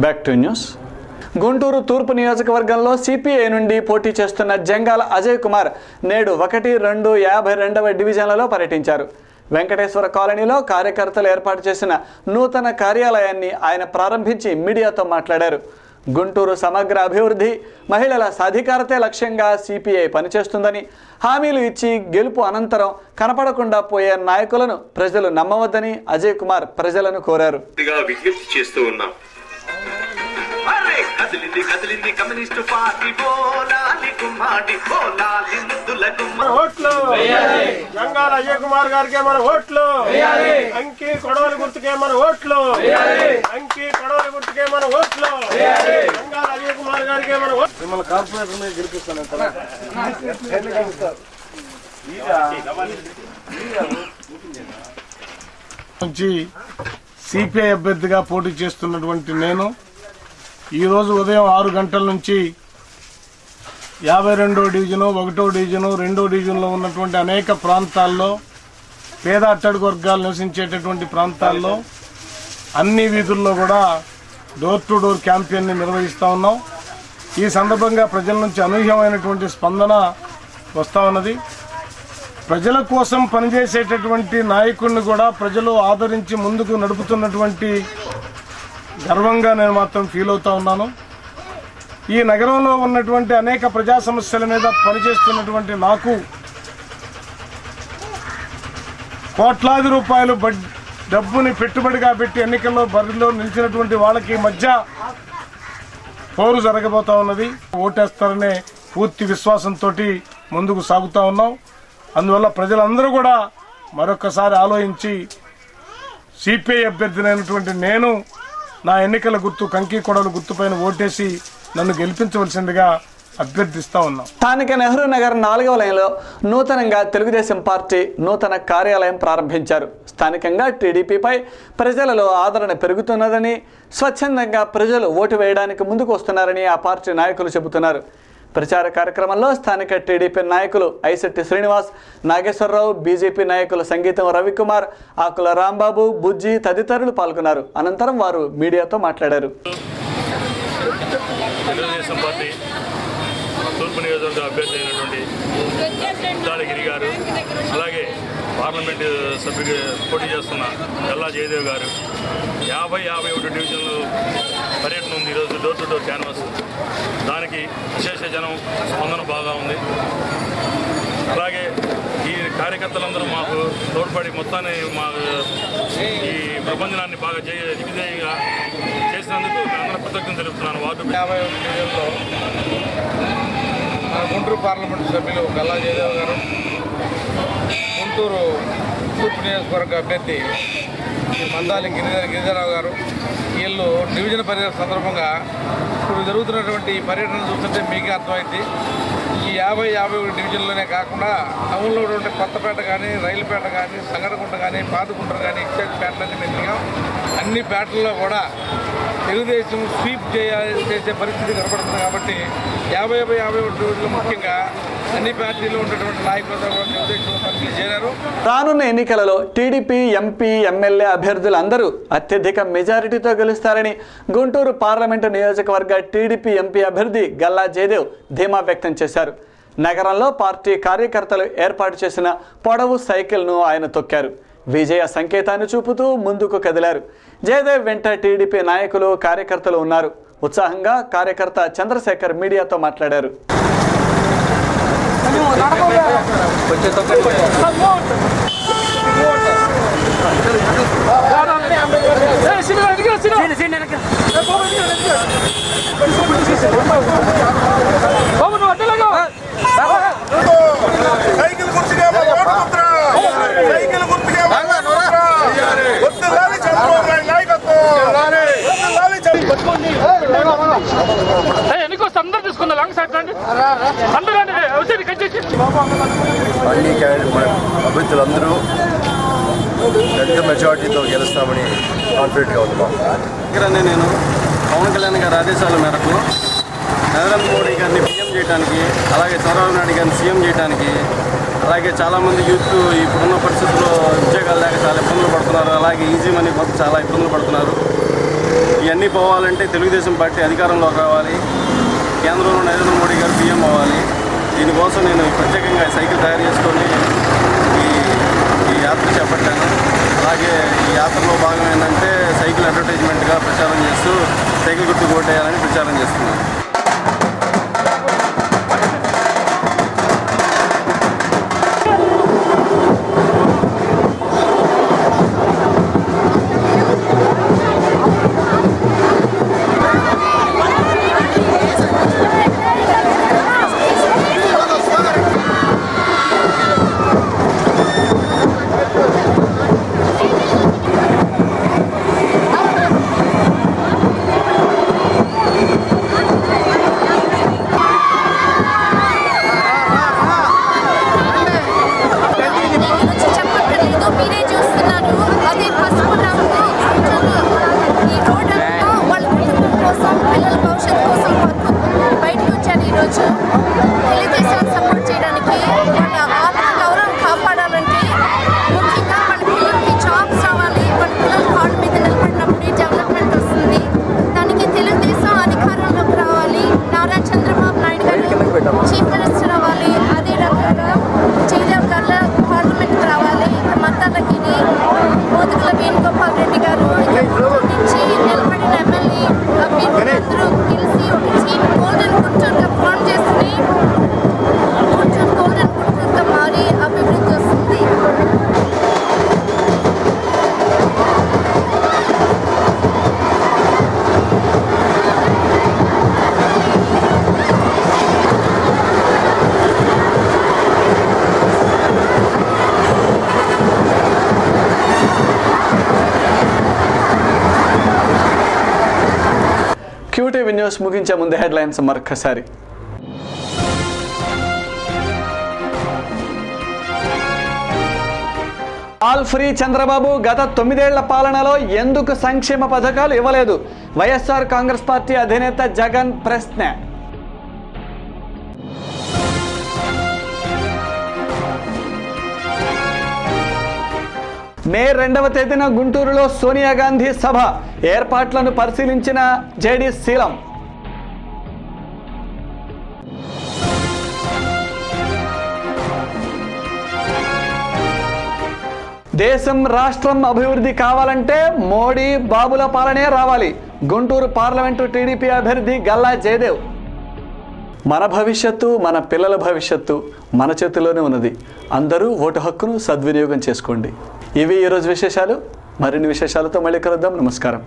Back to news. Guntur తూర్పు నియోజకవర్గంలో CPI నుండి పోటీ చేస్తున్న జంగాల అజయ్ కుమార్ నేడు 1, 2, 52వ డివిజన్లలో పర్యటించారు. వెంకటేశ్వర కాలనీలో కార్యకర్తలు ఏర్పాటు చేసిన నూతన కార్యాలయాన్ని ఆయన ప్రారంభించి మీడియాతో మాట్లాడారు. గుంటూరు సమగ్ర అభివృద్ధి, మహిళల సాధికారతే లక్ష్యంగా సిపిఐ పనిచేస్తుందని, హామీలు ఇచ్చి గెలుపు అనంతరం కనపడకుండా పోయే నాయకులను ప్రజలు నమ్మవద్దని అజయ్ కుమార్ ప్రజలను కోరారు. కదిలింది కమ్యూనిస్టు పార్టీ బోలాలి కుమాడి బోలాలి ముద్దులకు ఓట్లు వేయాలి. జంగాల అజయ్ కుమార్ గారికి మన ఓట్లు వేయాలి. అంకి కొడవలి గుర్తుకే మన ఓట్లు వేయాలి. అంకి కొడవలి గుర్తుకే మన ఓట్లు వేయాలి. జంగాల అజయ్ కుమార్ గారికి మన ఓట్లు. మిమ్మల్ని కార్పొరేటర్ మీద గెలిపిస్తాను. సిపిఐ అభ్యర్థిగా పోటీ చేస్తున్నటువంటి నేను ఈరోజు ఉదయం 6 గంటల నుంచి 52వ డివిజను, 1వ డివిజను, 2వ డివిజన్లో ఉన్నటువంటి అనేక ప్రాంతాల్లో, పేద అట్టడుగు వర్గాలు నివసించేటటువంటి ప్రాంతాల్లో అన్ని వీధుల్లో కూడా డోర్ టు డోర్ క్యాంపెయిన్ని నిర్వహిస్తూ ఉన్నాం. ఈ సందర్భంగా ప్రజల నుంచి అనూహ్యమైనటువంటి స్పందన వస్తూ ఉన్నది. ప్రజల కోసం పనిచేసేటటువంటి నాయకుడిని కూడా ప్రజలు ఆదరించి ముందుకు నడుపుతున్నటువంటి గర్వంగా నేను మాత్రం ఫీల్ అవుతా ఉన్నాను. ఈ నగరంలో ఉన్నటువంటి అనేక ప్రజా సమస్యల మీద పనిచేస్తున్నటువంటి నాకు కోట్లాది రూపాయలు డబ్బుని పెట్టుబడిగా పెట్టి ఎన్నికల్లో బరిలో నిలిచినటువంటి వాళ్ళకి మధ్య పోరు జరగబోతా ఉన్నది. ఓటేస్తారనే పూర్తి విశ్వాసంతో ముందుకు సాగుతూ ఉన్నాం. అందువల్ల ప్రజలందరూ కూడా మరొకసారి ఆలోచించి సిపిఐ అభ్యర్థినైనటువంటి నేను నా ఎన్నికల గుర్తు కంకి కొడవలి గుర్తుపైన ఓటేసి నన్ను గెలిపించవలసిందిగా అభ్యర్థిస్తా ఉన్నాం. స్థానిక నెహ్రూ నగర్ 4వ లైన్లో నూతనంగా తెలుగుదేశం పార్టీ నూతన కార్యాలయం ప్రారంభించారు. స్థానికంగా టీడీపీపై ప్రజలలో ఆదరణ పెరుగుతున్నదని, స్వచ్ఛందంగా ప్రజలు ఓటు వేయడానికి ముందుకు వస్తున్నారని ఆ పార్టీ నాయకులు చెబుతున్నారు. ప్రచార కార్యక్రమంలో స్థానిక టీడీపీ నాయకులు ఐశెట్టి శ్రీనివాస్, నాగేశ్వరరావు, బీజేపీ నాయకులు సంగీతం రవికుమార్, ఆకుల రాంబాబు, బుజ్జి తదితరులు పాల్గొన్నారు. అనంతరం వారు మీడియాతో మాట్లాడారు. తెలుగుదేశం పార్టీ తూర్పు నియోజకవర్గ అభ్యర్థి అయినటువంటి గిరి గారు, అలాగే పార్లమెంటు సభ్యుడు పోటీ చేస్తున్న గల్లా జయదేవ్ గారు 50-51 డివిజన్లు పర్యటన ఉంది. ఈరోజు డోర్ టు డోర్ క్యాన్వాస్, దానికి విశేష జనం స్పందన బాగా ఉంది. అలాగే ఈ కార్యకర్తలందరూ మాకు తోడ్పడి మొత్తాన్ని మా ఈ ప్రపంచాన్ని బాగా దిగ్విజయంగా చేసినందుకు అందరూ కృతజ్ఞతలు తెలుపుతున్నాను. వార్డు 51 డివిజన్లో గుంటూరు పార్లమెంటు సభ్యులు గల్లా జయదేవ్ గారు, గుంటూరు తూర్పు నియోజకవర్గ అభ్యర్థి మందాలి గిరిజరావు గారు, వీళ్ళు డివిజన్ పర్యటన సందర్భంగా ఇప్పుడు జరుగుతున్నటువంటి పర్యటన చూస్తుంటే మీకే అర్థమైంది. ఈ 50-51 డివిజన్లోనే కాకుండా టౌన్లో ఉన్నటువంటి కొత్తపేట కానీ, రైలుపేట కానీ, సంగడగుంట కానీ, పాతగుంట కానీ, ఎక్సైజ్ పేటలన్నీ మేము అన్ని పేటల్లో కూడా తెలుగుదేశం స్వీప్ చేసే పరిస్థితి కనపడుతుంది. కాబట్టి 50-51 డివిజన్లు ముఖ్యంగా అన్ని పార్టీలు ఉన్నటువంటి నాయకులతో కూడా తెలుగుదేశం పనిచేసి చేరారు. రానున్న ఎన్నికలలో టీడీపీ ఎంపీ, ఎమ్మెల్యే అభ్యర్థులందరూ అత్యధిక మెజారిటీతో గెలుస్తారని గుంటూరు పార్లమెంటు నియోజకవర్గ టీడీపీ ఎంపీ అభ్యర్థి గల్లా జయదేవ్ ధీమా వ్యక్తం చేశారు. నగరంలో పార్టీ కార్యకర్తలు ఏర్పాటు చేసిన పొడవు సైకిల్ను ఆయన తొక్కారు. విజయ సంకేతాన్ని చూపుతూ ముందుకు కదిలారు. జయదేవ్ వెంట టీడీపీ నాయకులు, కార్యకర్తలు ఉన్నారు. ఉత్సాహంగా కార్యకర్త చంద్రశేఖర్ మీడియాతో మాట్లాడారు. అందరూ తీసుకుందా లాంగ్ సైడ్ రండి, అందరూ అన్ని అభ్యర్థులందరూ పెద్ద మెజార్టీతో గెలుస్తామని కాన్ఫిడెంట్గా ఉన్నాం. దగ్గరనే నేను పవన్ కళ్యాణ్ గారి ఆదేశాల మేరకు నరేంద్ర మోడీ గారిని పీఎం చేయడానికి, అలాగే చంద్రబాబు నాయుడు గారిని సీఎం చేయడానికి, అలాగే చాలామంది యూత్ ఇప్పుడున్న పరిస్థితుల్లో ఉద్యోగాలు లేక చాలా ఇబ్బందులు పడుతున్నారు. అలాగే ఈజీ మనీ కోసం చాలా ఇబ్బందులు పడుతున్నారు. ఇవన్నీ పోవాలంటే తెలుగుదేశం పార్టీ అధికారంలోకి రావాలి, కేంద్రంలో నరేంద్ర మోడీ గారు పీఎం అవ్వాలి. దీనికోసం నేను ప్రత్యేకంగా సైకిల్ తయారు చేసుకొని ఈ యాత్ర చేపట్టాను. అలాగే ఈ యాత్రలో భాగం ఏంటంటే సైకిల్ అడ్వర్టైజ్మెంట్గా ప్రచారం చేస్తూ సైకిల్ గుర్తు ఓటేయాలని ప్రచారం చేస్తున్నాను. QTV న్యూస్ ముగించే ముందు హెడ్లైన్స్ మరొకసారి. ఆల్ ఫ్రీ చంద్రబాబు గత 9 ఏళ్ల పాలనలో ఎందుకు సంక్షేమ పథకాలు ఇవ్వలేదు? వైఎస్ఆర్ కాంగ్రెస్ పార్టీ అధినేత జగన్ ప్రశ్న. మే 2వ తేదీన గుంటూరులో సోనియా గాంధీ సభ, ఏర్పాట్లను పరిశీలించిన జేడీ శీలం. దేశం రాష్ట్రం అభివృద్ధి కావాలంటే మోడీ బాబుల పాలనే రావాలి. గుంటూరు పార్లమెంటు టీడీపీ అభ్యర్థి గల్లా జయదేవ్. మన భవిష్యత్తు, మన పిల్లల భవిష్యత్తు మన చేతిలోనే ఉన్నది. అందరూ ఓటు హక్కును సద్వినియోగం చేసుకోండి. ఇవి ఈరోజు విశేషాలు. మరిన్ని విశేషాలతో మళ్ళీ కలుద్దాం. నమస్కారం.